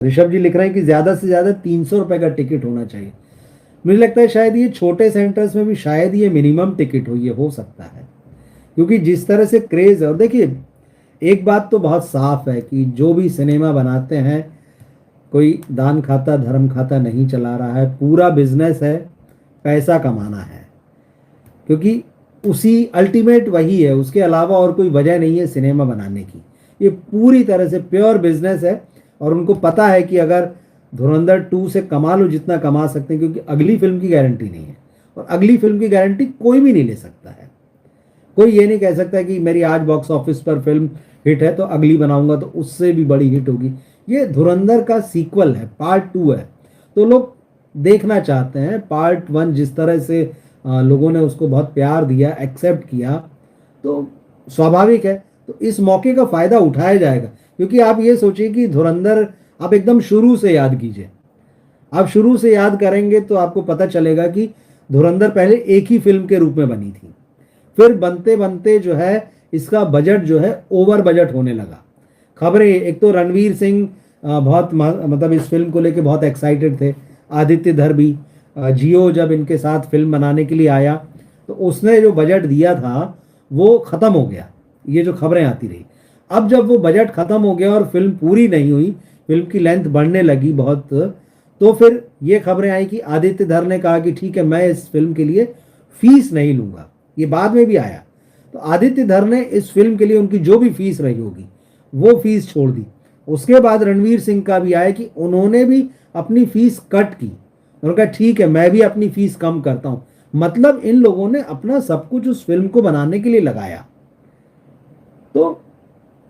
ऋषभ जी लिख रहे हैं कि ज़्यादा से ज़्यादा 300 रुपये का टिकट होना चाहिए। मुझे लगता है शायद ये छोटे सेंटर्स में भी शायद ये मिनिमम टिकट हो, ये हो सकता है, क्योंकि जिस तरह से क्रेज़ है। और देखिए, एक बात तो बहुत साफ है कि जो भी सिनेमा बनाते हैं, कोई दान खाता धर्म खाता नहीं चला रहा है, पूरा बिजनेस है, पैसा कमाना है, क्योंकि उसी अल्टीमेट वही है, उसके अलावा और कोई वजह नहीं है सिनेमा बनाने की। ये पूरी तरह से प्योर बिजनेस है, और उनको पता है कि अगर धुरंधर 2 से कमा लो जितना कमा सकते हैं, क्योंकि अगली फिल्म की गारंटी नहीं है, और अगली फिल्म की गारंटी कोई भी नहीं ले सकता है। कोई ये नहीं कह सकता कि मेरी आज बॉक्स ऑफिस पर फिल्म हिट है तो अगली बनाऊंगा तो उससे भी बड़ी हिट होगी। ये धुरंधर का सीक्वल है, पार्ट 2 है, तो लोग देखना चाहते हैं। पार्ट 1 जिस तरह से लोगों ने उसको बहुत प्यार दिया, एक्सेप्ट किया, तो स्वाभाविक है तो इस मौके का फ़ायदा उठाया जाएगा। क्योंकि आप ये सोचिए कि धुरंधर आप एकदम शुरू से याद कीजिए, आप शुरू से याद करेंगे तो आपको पता चलेगा कि धुरंधर पहले एक ही फिल्म के रूप में बनी थी, फिर बनते बनते जो है इसका बजट जो है ओवर बजट होने लगा। खबरें, एक तो रणवीर सिंह बहुत मतलब इस फिल्म को लेके बहुत एक्साइटेड थे, आदित्य धर भी। जियो जब इनके साथ फिल्म बनाने के लिए आया तो उसने जो बजट दिया था वो ख़त्म हो गया, ये जो खबरें आती रही। अब जब वो बजट ख़त्म हो गया और फिल्म पूरी नहीं हुई, फिल्म की लेंथ बढ़ने लगी बहुत, तो फिर ये खबरें आई कि आदित्य धर ने कहा कि ठीक है, मैं इस फिल्म के लिए फीस नहीं लूँगा। ये बाद में भी आया, तो आदित्य धर ने इस फिल्म के लिए उनकी जो भी फीस रही होगी वो फीस छोड़ दी। उसके बाद रणवीर सिंह का भी आया कि उन्होंने भी अपनी फीस कट की, उन्होंने कहा ठीक है मैं भी अपनी फीस कम करता हूँ। मतलब इन लोगों ने अपना सब कुछ उस फिल्म को बनाने के लिए लगाया। तो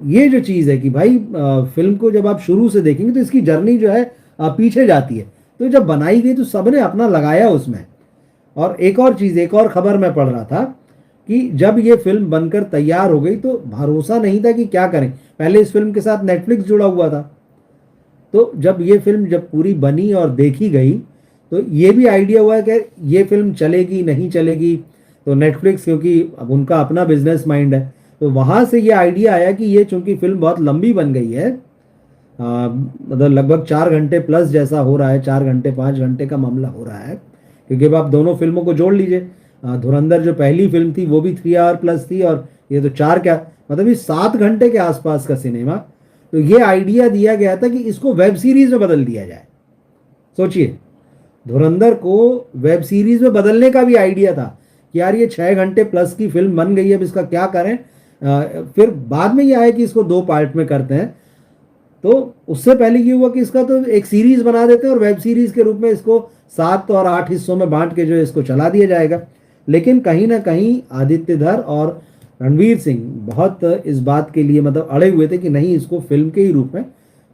ये जो चीज़ है कि भाई फिल्म को जब आप शुरू से देखेंगे तो इसकी जर्नी जो है पीछे जाती है, तो जब बनाई गई तो सबने अपना लगाया उसमें। और एक और चीज़, एक और खबर मैं पढ़ रहा था कि जब ये फिल्म बनकर तैयार हो गई तो भरोसा नहीं था कि क्या करें। पहले इस फिल्म के साथ नेटफ्लिक्स जुड़ा हुआ था, तो जब ये फिल्म जब पूरी बनी और देखी गई तो ये भी आइडिया हुआ कि ये फिल्म चलेगी नहीं चलेगी। तो नेटफ्लिक्स, क्योंकि अब उनका अपना बिजनेस माइंड है, तो वहाँ से ये आइडिया आया कि ये चूंकि फिल्म बहुत लंबी बन गई है, मतलब लगभग 4 घंटे प्लस जैसा हो रहा है, 4 घंटे 5 घंटे का मामला हो रहा है। क्योंकि अब आप दोनों फिल्मों को जोड़ लीजिए, धुरंधर जो पहली फिल्म थी वो भी 3 आवर प्लस थी, और ये तो 4 क्या मतलब ये 7 घंटे के आसपास का सिनेमा। तो ये आइडिया दिया गया था कि इसको वेब सीरीज में बदल दिया जाए। सोचिए, धुरंधर को वेब सीरीज में बदलने का भी आइडिया था कि यार ये 6 घंटे प्लस की फिल्म बन गई है, अब इसका क्या करें। फिर बाद में ये आया कि इसको 2 पार्ट में करते हैं। तो उससे पहले ये हुआ कि इसका तो एक सीरीज बना देते हैं और वेब सीरीज के रूप में इसको 7 और 8 हिस्सों में बांट के जो है इसको चला दिया जाएगा। लेकिन कहीं ना कहीं आदित्य धर और रणवीर सिंह बहुत इस बात के लिए मतलब अड़े हुए थे कि नहीं, इसको फिल्म के ही रूप में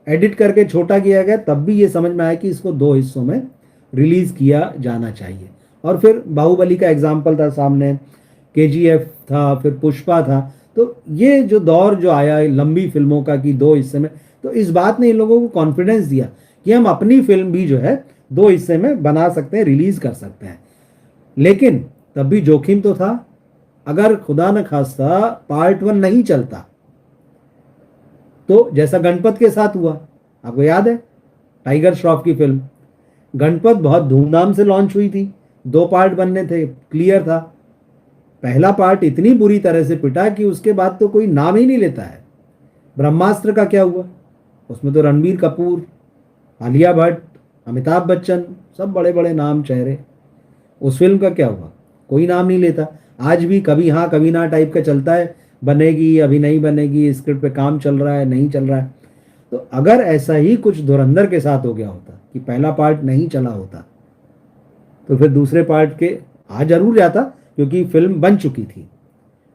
एडिट करके छोटा किया गया। तब भी ये समझ में आया कि इसको 2 हिस्सों में रिलीज किया जाना चाहिए। और फिर बाहुबली का एग्जाम्पल था सामने, KGF था, फिर पुष्पा था। तो ये जो दौर जो आया लंबी फिल्मों का कि 2 हिस्से में, तो इस बात ने इन लोगों को कॉन्फिडेंस दिया कि हम अपनी फिल्म भी जो है 2 हिस्से में बना सकते हैं, रिलीज कर सकते हैं। लेकिन तब भी जोखिम तो था, अगर खुदा न खास्ता पार्ट 1 नहीं चलता तो जैसा गणपत के साथ हुआ, आपको याद है टाइगर श्रॉफ की फिल्म गणपत बहुत धूमधाम से लॉन्च हुई थी, 2 पार्ट बनने थे, क्लियर था। पहला पार्ट इतनी बुरी तरह से पिटा कि उसके बाद तो कोई नाम ही नहीं लेता है। ब्रह्मास्त्र का क्या हुआ, उसमें तो रणबीर कपूर, आलिया भट्ट, अमिताभ बच्चन, सब बड़े बड़े नाम चेहरे। उस फिल्म का क्या हुआ, कोई नाम नहीं लेता। आज भी कभी हाँ कभी ना टाइप का चलता है, बनेगी अभी नहीं बनेगी, स्क्रिप्ट पे काम चल रहा है नहीं चल रहा है। तो अगर ऐसा ही कुछ धुरंधर के साथ हो गया होता कि पहला पार्ट नहीं चला होता, तो फिर दूसरे पार्ट के आ जरूर जाता क्योंकि फिल्म बन चुकी थी।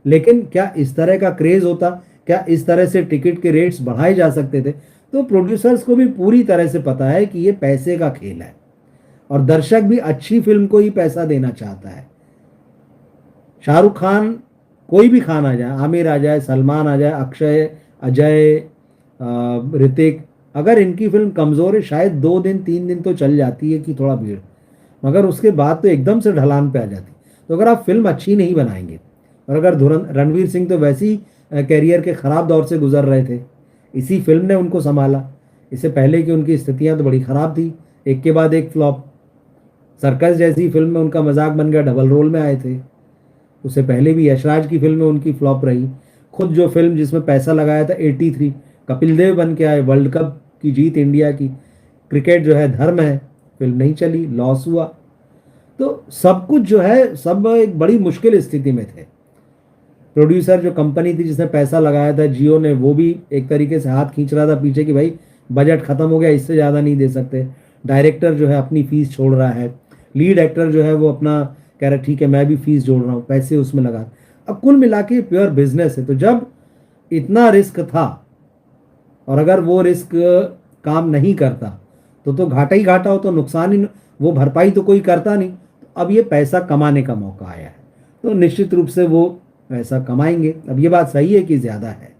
लेकिन क्या इस तरह का क्रेज होता, क्या इस तरह से टिकट के रेट्स बढ़ाए जा सकते थे? तो प्रोड्यूसर्स को भी पूरी तरह से पता है कि ये पैसे का खेल है, और दर्शक भी अच्छी फिल्म को ही पैसा देना चाहता है। शाहरुख खान, कोई भी खान आ जाए, आमिर आ जाए, सलमान आ जाए, अक्षय, अजय, ऋतिक, अगर इनकी फिल्म कमज़ोर है शायद 2 दिन 3 दिन तो चल जाती है कि थोड़ा भीड़, मगर उसके बाद तो एकदम से ढलान पे आ जाती। तो अगर आप फिल्म अच्छी नहीं बनाएंगे, और अगर रणवीर सिंह तो वैसे ही कैरियर के ख़राब दौर से गुजर रहे थे, इसी फिल्म ने उनको संभाला, इससे पहले की उनकी स्थितियां तो बड़ी ख़राब थी, एक के बाद एक फ्लॉप। सर्कस जैसी फिल्म में उनका मजाक बन गया, डबल रोल में आए थे। उससे पहले भी यशराज की फिल्म में उनकी फ्लॉप रही। खुद जो फिल्म जिसमें पैसा लगाया था 83, कपिल देव बन के आए, वर्ल्ड कप की जीत इंडिया की, क्रिकेट जो है धर्म है, फिल्म नहीं चली, लॉस हुआ। तो सब कुछ जो है, सब एक बड़ी मुश्किल स्थिति में थे। प्रोड्यूसर जो कंपनी थी जिसने पैसा लगाया था जियो ने, वो भी एक तरीके से हाथ खींच रहा था पीछे कि भाई बजट खत्म हो गया, इससे ज़्यादा नहीं दे सकते। डायरेक्टर जो है अपनी फीस छोड़ रहा है, लीड एक्टर जो है वो अपना कह रहा है ठीक है मैं भी फीस जोड़ रहा हूँ, पैसे उसमें लगा। अब कुल मिला के प्योर बिजनेस है। तो जब इतना रिस्क था और अगर वो रिस्क काम नहीं करता तो घाटा ही घाटा हो, तो नुकसान ही, वो भरपाई तो कोई करता नहीं। तो अब ये पैसा कमाने का मौका आया है, तो निश्चित रूप से वो पैसा कमाएंगे। अब ये बात सही है कि ज़्यादा है,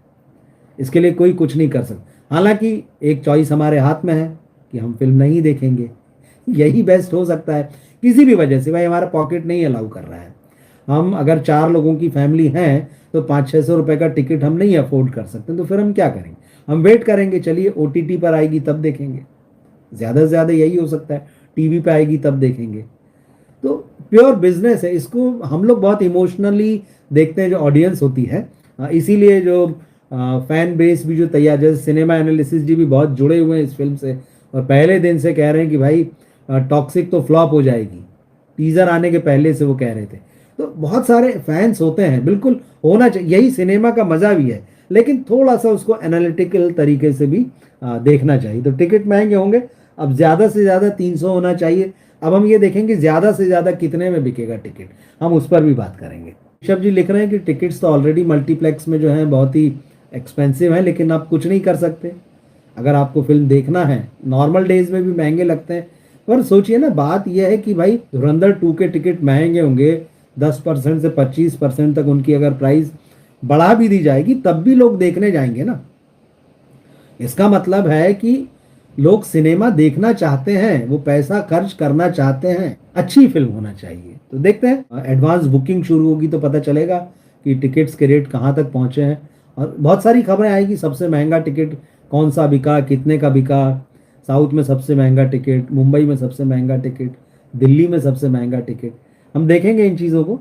इसके लिए कोई कुछ नहीं कर सकता। हालांकि एक चॉइस हमारे हाथ में है कि हम फिल्म नहीं देखेंगे, यही बेस्ट हो सकता है। किसी भी वजह से भाई हमारा पॉकेट नहीं अलाउ कर रहा है, हम अगर 4 लोगों की फैमिली हैं तो 500-600 रुपए का टिकट हम नहीं अफोर्ड कर सकते, तो फिर हम क्या करेंगे? हम वेट करेंगे, चलिए OTT पर आएगी तब देखेंगे, ज़्यादा से ज़्यादा यही हो सकता है, टीवी पे आएगी तब देखेंगे। तो प्योर बिजनेस है, इसको हम लोग बहुत इमोशनली देखते हैं जो ऑडियंस होती है। इसीलिए जो फैन बेस भी जो तैयार, जैसे सिनेमा एनालिसिस जी भी बहुत जुड़े हुए हैं इस फिल्म से, और पहले दिन से कह रहे हैं कि भाई टॉक्सिक तो फ्लॉप हो जाएगी, टीजर आने के पहले से वो कह रहे थे। तो बहुत सारे फैंस होते हैं, बिल्कुल होना चाहिए, यही सिनेमा का मज़ा भी है, लेकिन थोड़ा सा उसको एनालिटिकल तरीके से भी देखना चाहिए। तो टिकट महंगे होंगे, अब ज़्यादा से ज़्यादा 300 होना चाहिए। अब हम ये देखेंगे ज़्यादा से ज़्यादा कितने में बिकेगा टिकट, हम उस पर भी बात करेंगे। ऋषभ जी लिख रहे हैं कि टिकट्स तो ऑलरेडी मल्टीप्लेक्स में जो है बहुत ही एक्सपेंसिव है, लेकिन आप कुछ नहीं कर सकते। अगर आपको फिल्म देखना है, नॉर्मल डेज में भी महंगे लगते हैं, पर सोचिए ना, बात यह है कि भाई धुरंधर 2 के टिकट महंगे होंगे, 10% से 25% तक उनकी अगर प्राइस बढ़ा भी दी जाएगी तब भी लोग देखने जाएंगे ना। इसका मतलब है कि लोग सिनेमा देखना चाहते हैं, वो पैसा खर्च करना चाहते हैं, अच्छी फिल्म होना चाहिए। तो देखते हैं, एडवांस बुकिंग शुरू होगी तो पता चलेगा कि टिकट्स के रेट कहाँ तक पहुँचे हैं, और बहुत सारी खबरें आएगी, सबसे महंगा टिकट कौन सा बिका, कितने का बिका, साउथ में सबसे महंगा टिकट, मुंबई में सबसे महंगा टिकट, दिल्ली में सबसे महंगा टिकट। हम देखेंगे इन चीज़ों को।